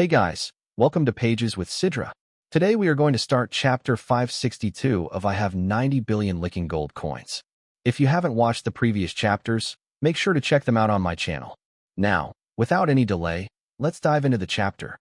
Hey guys, welcome to Pages with Sidra. Today we are going to start chapter 562 of I Have 90 Billion Licking Gold Coins. If you haven't watched the previous chapters, make sure to check them out on my channel. Now, without any delay, let's dive into the chapter.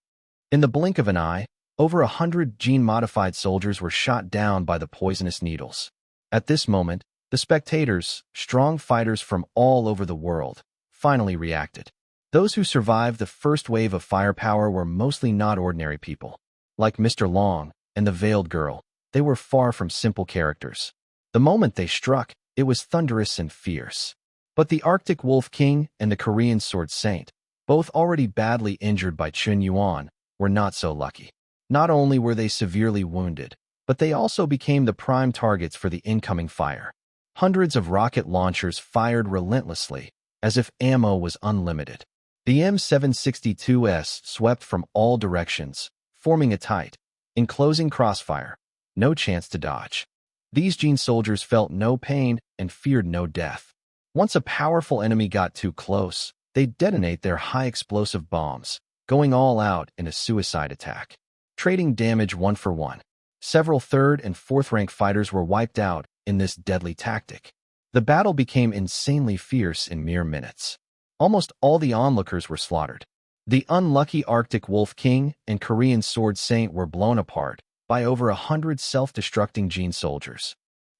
In the blink of an eye, over 100 gene-modified soldiers were shot down by the poisonous needles. At this moment, the spectators, strong fighters from all over the world, finally reacted. Those who survived the first wave of firepower were mostly not ordinary people. Like Mr. Long and the Veiled Girl, they were far from simple characters. The moment they struck, it was thunderous and fierce. But the Arctic Wolf King and the Korean Sword Saint, both already badly injured by Chun Yuan, were not so lucky. Not only were they severely wounded, but they also became the prime targets for the incoming fire. Hundreds of rocket launchers fired relentlessly, as if ammo was unlimited. The M762S swept from all directions, forming a tight, enclosing crossfire. No chance to dodge. These gene soldiers felt no pain and feared no death. Once a powerful enemy got too close, they'd detonate their high-explosive bombs, going all out in a suicide attack, trading damage one for one. Several third- and fourth-rank fighters were wiped out in this deadly tactic. The battle became insanely fierce in mere minutes. Almost all the onlookers were slaughtered. The unlucky Arctic Wolf King and Korean Sword Saint were blown apart by over 100 self-destructing gene soldiers.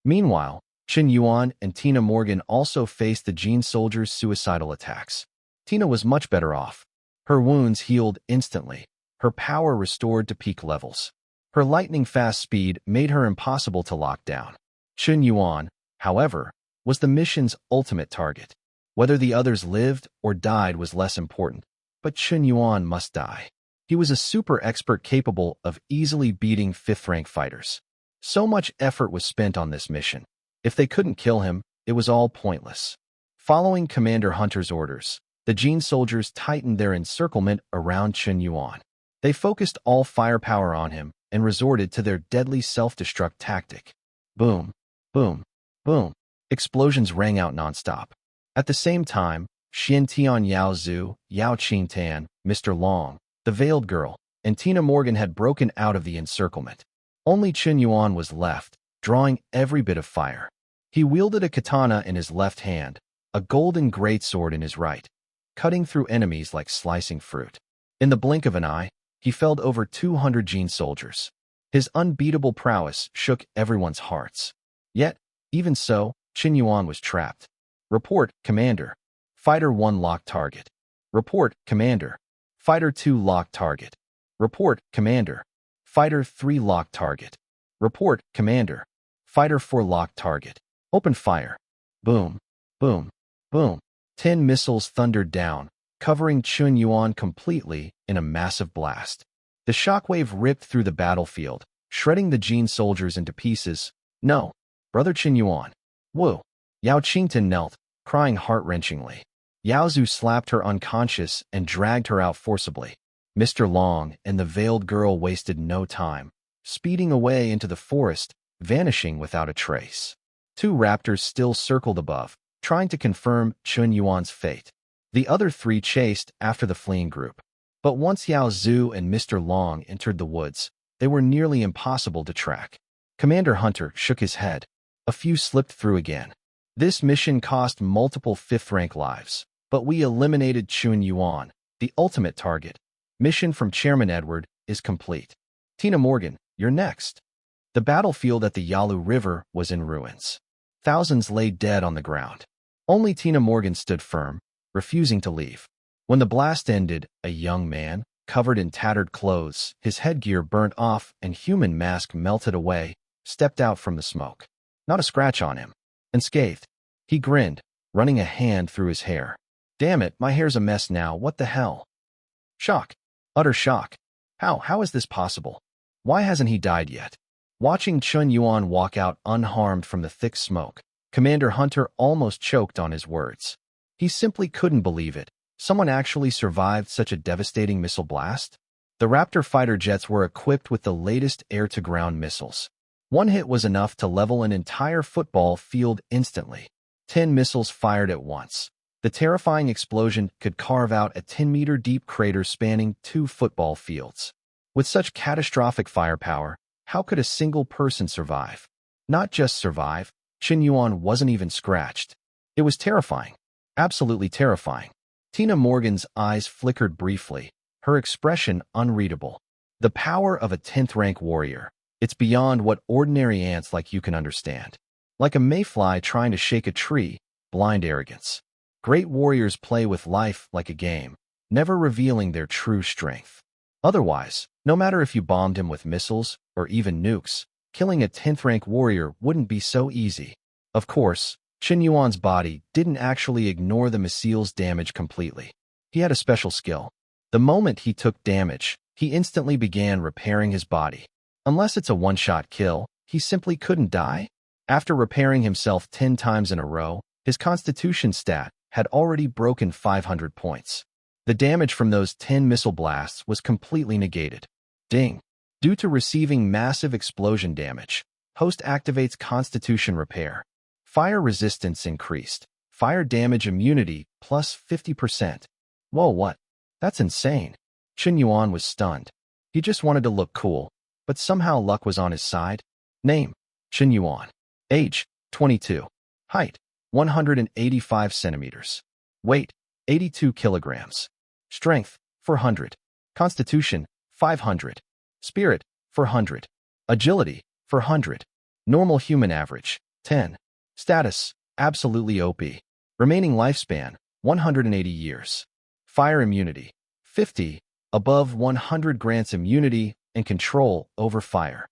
Meanwhile, Chun Yuan and Tina Morgan also faced the gene soldiers' suicidal attacks. Tina was much better off. Her wounds healed instantly, her power restored to peak levels. Her lightning-fast speed made her impossible to lock down. Chun Yuan, however, was the mission's ultimate target. Whether the others lived or died was less important, but Chun Yuan must die. He was a super expert capable of easily beating fifth-rank fighters. So much effort was spent on this mission. If they couldn't kill him, it was all pointless. Following Commander Hunter's orders, the gene soldiers tightened their encirclement around Chun Yuan. They focused all firepower on him and resorted to their deadly self-destruct tactic. Boom, boom, boom. Explosions rang out nonstop. At the same time, Xin Tian Yao Zhu, Yao Qingtan, Mr. Long, the Veiled Girl, and Tina Morgan had broken out of the encirclement. Only Chun Yuan was left, drawing every bit of fire. He wielded a katana in his left hand, a golden greatsword in his right, cutting through enemies like slicing fruit. In the blink of an eye, he felled over 200 gene soldiers. His unbeatable prowess shook everyone's hearts. Yet, even so, Chun Yuan was trapped. Report, Commander. Fighter 1 locked target. Report, Commander. Fighter 2 locked target. Report, Commander. Fighter 3 locked target. Report, Commander. Fighter 4 locked target. Open fire. Boom, boom, boom. 10 missiles thundered down, covering Chun Yuan completely in a massive blast. The shockwave ripped through the battlefield, shredding the gene soldiers into pieces. No, brother Chun Yuan. Whoa. Yao Qingtan knelt, crying heart-wrenchingly. Yao Zhu slapped her unconscious and dragged her out forcibly. Mr. Long and the Veiled Girl wasted no time, speeding away into the forest, vanishing without a trace. 2 raptors still circled above, trying to confirm Chun Yuan's fate. The other 3 chased after the fleeing group. But once Yao Zhu and Mr. Long entered the woods, they were nearly impossible to track. Commander Hunter shook his head. A few slipped through again. This mission cost multiple fifth-rank lives, but we eliminated Chun Yuan, the ultimate target. Mission from Chairman Edward is complete. Tina Morgan, you're next. The battlefield at the Yalu River was in ruins. Thousands lay dead on the ground. Only Tina Morgan stood firm, refusing to leave. When the blast ended, a young man, covered in tattered clothes, his headgear burnt off and human mask melted away, stepped out from the smoke. Not a scratch on him. Unscathed. He grinned, running a hand through his hair. Damn it, my hair's a mess now, what the hell? Shock. Utter shock. How is this possible? Why hasn't he died yet? Watching Chun Yuan walk out unharmed from the thick smoke, Commander Hunter almost choked on his words. He simply couldn't believe it. Someone actually survived such a devastating missile blast? The Raptor fighter jets were equipped with the latest air-to-ground missiles. One hit was enough to level an entire football field instantly. 10 missiles fired at once. The terrifying explosion could carve out a 10-meter-deep crater spanning 2 football fields. With such catastrophic firepower, how could a single person survive? Not just survive, Qin Yuan wasn't even scratched. It was terrifying. Absolutely terrifying. Tina Morgan's eyes flickered briefly, her expression unreadable. The power of a 10th-rank warrior. It's beyond what ordinary ants like you can understand. Like a mayfly trying to shake a tree, blind arrogance. Great warriors play with life like a game, never revealing their true strength. Otherwise, no matter if you bombed him with missiles or even nukes, killing a 10th-rank warrior wouldn't be so easy. Of course, Qin Yuan's body didn't actually ignore the missile's damage completely. He had a special skill. The moment he took damage, he instantly began repairing his body. Unless it's a one-shot kill, he simply couldn't die. After repairing himself 10 times in a row, his constitution stat had already broken 500 points. The damage from those 10 missile blasts was completely negated. Ding! Due to receiving massive explosion damage, host activates constitution repair. Fire resistance increased. Fire damage immunity plus 50%. Whoa, what? That's insane. Qin Yuan was stunned. He just wanted to look cool, but somehow luck was on his side. Name: Qin Yuan. Age: 22. Height: 185 centimeters. Weight: 82 kilograms. Strength: 400. Constitution: 500. Spirit: 400. Agility: 400. Normal human average: 10. Status: absolutely OP. Remaining lifespan: 180 years. Fire immunity: 50. Above 100 grants immunity and control over fire.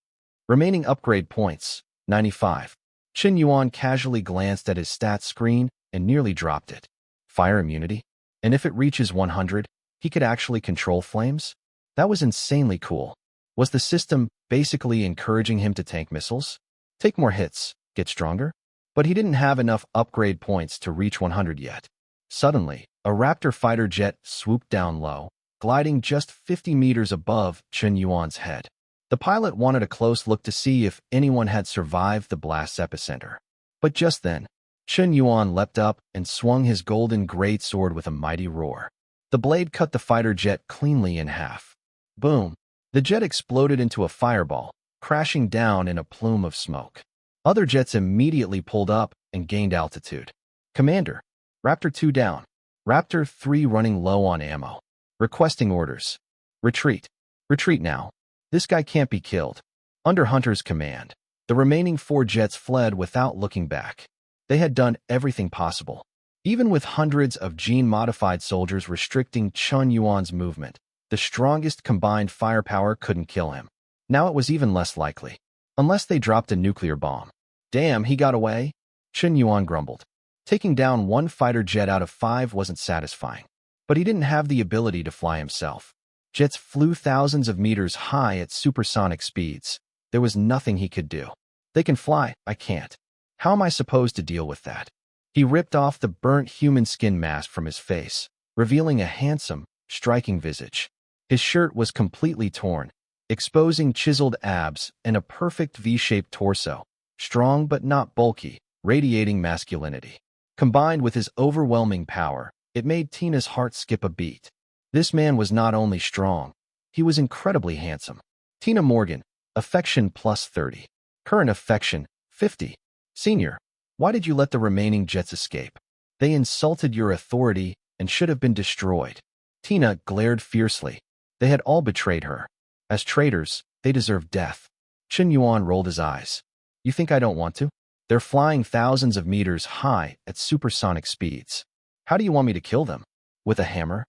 Remaining upgrade points: 95. Qin Yuan casually glanced at his stats screen and nearly dropped it. Fire immunity? And if it reaches 100, he could actually control flames? That was insanely cool. Was the system basically encouraging him to tank missiles? Take more hits, get stronger? But he didn't have enough upgrade points to reach 100 yet. Suddenly, a Raptor fighter jet swooped down low, gliding just 50 meters above Qin Yuan's head. The pilot wanted a close look to see if anyone had survived the blast's epicenter. But just then, Qin Yuan leapt up and swung his golden greatsword with a mighty roar. The blade cut the fighter jet cleanly in half. Boom! The jet exploded into a fireball, crashing down in a plume of smoke. Other jets immediately pulled up and gained altitude. Commander, Raptor 2 down. Raptor 3 running low on ammo. Requesting orders. Retreat. Retreat now. This guy can't be killed. Under Hunter's command, the remaining 4 jets fled without looking back. They had done everything possible. Even with hundreds of gene-modified soldiers restricting Qin Yuan's movement, the strongest combined firepower couldn't kill him. Now it was even less likely. Unless they dropped a nuclear bomb. Damn, he got away? Qin Yuan grumbled. Taking down 1 fighter jet out of 5 wasn't satisfying. But he didn't have the ability to fly himself. Jets flew thousands of meters high at supersonic speeds. There was nothing he could do. They can fly, I can't. How am I supposed to deal with that? He ripped off the burnt human skin mask from his face, revealing a handsome, striking visage. His shirt was completely torn, exposing chiseled abs and a perfect V-shaped torso, strong but not bulky, radiating masculinity. Combined with his overwhelming power, it made Tina's heart skip a beat. This man was not only strong, he was incredibly handsome. Tina Morgan, affection plus 30. Current affection, 50. Senior, why did you let the remaining jets escape? They insulted your authority and should have been destroyed. Tina glared fiercely. They had all betrayed her. As traitors, they deserved death. Qin Yuan rolled his eyes. You think I don't want to? They're flying thousands of meters high at supersonic speeds. How do you want me to kill them? With a hammer?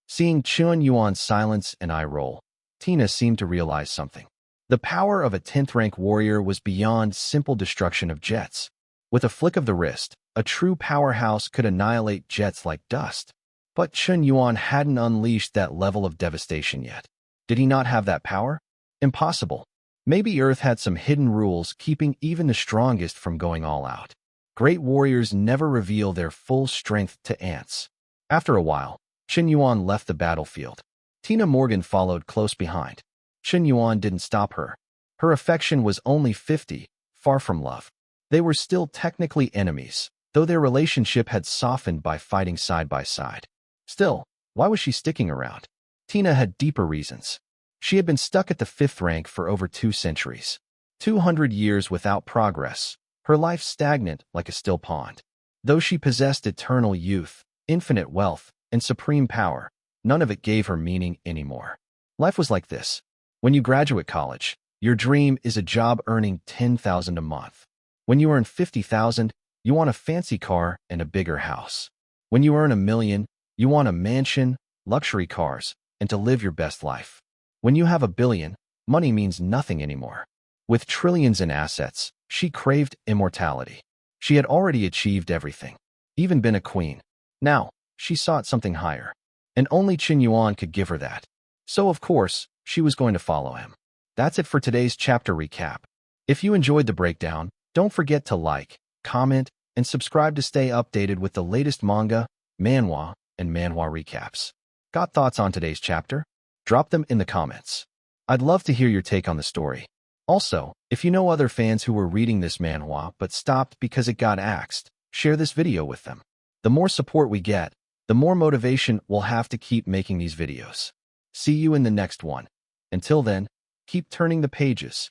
Seeing Qin Yuan's silence and eye roll, Tina seemed to realize something. The power of a 10th-rank warrior was beyond simple destruction of jets. With a flick of the wrist, a true powerhouse could annihilate jets like dust. But Qin Yuan hadn't unleashed that level of devastation yet. Did he not have that power? Impossible. Maybe Earth had some hidden rules keeping even the strongest from going all out. Great warriors never reveal their full strength to ants. After a while, Qin Yuan left the battlefield. Tina Morgan followed close behind. Qin Yuan didn't stop her. Her affection was only 50, far from love. They were still technically enemies, though their relationship had softened by fighting side by side. Still, why was she sticking around? Tina had deeper reasons. She had been stuck at the 5th rank for over 2 centuries. 200 years without progress, her life stagnant like a still pond. Though she possessed eternal youth, infinite wealth, and supreme power, none of it gave her meaning anymore. Life was like this. When you graduate college, your dream is a job earning $10,000 a month. When you earn $50,000, you want a fancy car and a bigger house. When you earn $1 million, you want a mansion, luxury cars, and to live your best life. When you have $1 billion, money means nothing anymore. With trillions in assets, she craved immortality. She had already achieved everything, even been a queen. Now, she sought something higher, and only Qin Yuan could give her that. So, of course, she was going to follow him. That's it for today's chapter recap. If you enjoyed the breakdown, don't forget to like, comment, and subscribe to stay updated with the latest manga, manhwa, and manhwa recaps. Got thoughts on today's chapter? Drop them in the comments. I'd love to hear your take on the story. Also, if you know other fans who were reading this manhwa but stopped because it got axed, share this video with them. The more support we get, the more motivation we'll have to keep making these videos. See you in the next one. Until then, keep turning the pages.